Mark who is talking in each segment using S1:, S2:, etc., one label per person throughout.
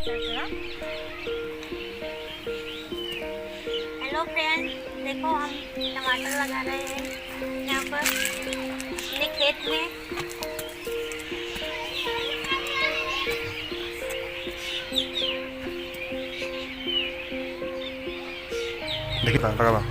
S1: Hello friends, देखो हम टमाटर लगा रहे हैं यहाँ पर अपने खेत में।
S2: देखिए लगा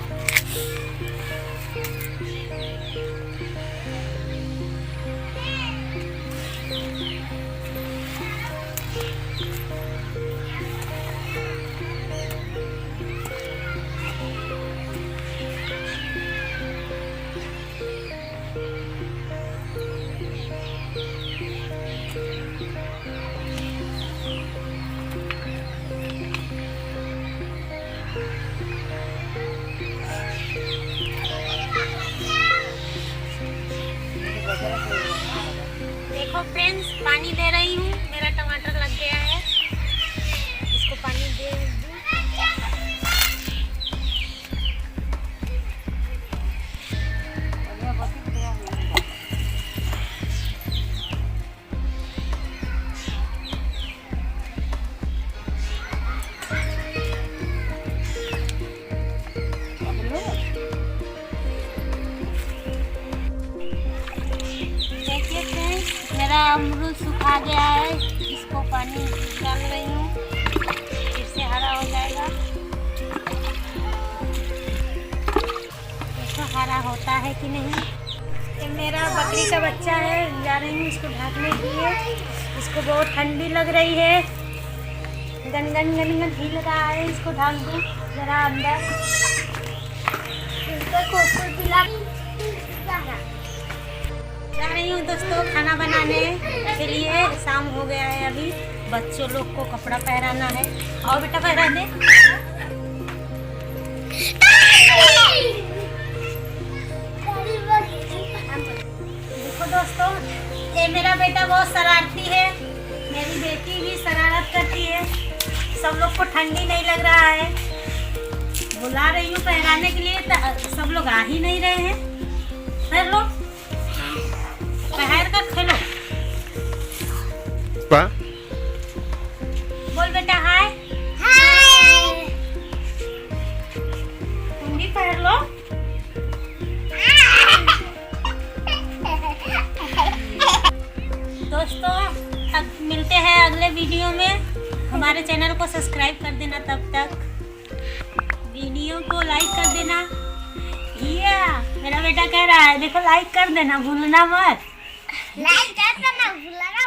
S1: देखो फ्रेंड्स, पानी दे रही हूँ, मेरा टमाटर लग गया है, इसको पानी दे दूँ। मेरा अमरूद सूखा गया है, इसको पानी डाल रही हूँ, फिर से हरा हो जाएगा। देखो हरा होता है कि नहीं। ये मेरा बकरी का बच्चा है, जा रही हूँ इसको ढाकने के लिए। इसको बहुत ठंडी लग रही है, गन हिल रहा है, इसको ढाक दूँ जरा अंदर। जा रही हूँ दोस्तों खाना बनाने के लिए। शाम हो गया है, अभी बच्चों लोग को कपड़ा पहनाना है। और बेटा पहना दे। देखो दोस्तों, ये मेरा बेटा बहुत शरारती है, मेरी बेटी भी शरारत करती है। सब लोग को ठंडी नहीं लग रहा है, बुला रही हूँ पहनाने के लिए, तो सब लोग आ ही नहीं रहे हैं। फिर लोग पहन कर खेलो। बोल बेटा हाय। हाय। तुम भी पहन लो। दोस्तों, अब मिलते हैं अगले वीडियो में। हमारे चैनल को सब्सक्राइब कर देना, तब तक वीडियो को लाइक कर देना। मेरा बेटा कह रहा है, देखो लाइक कर देना, भूलना मत। लाइक कर देना, भूलना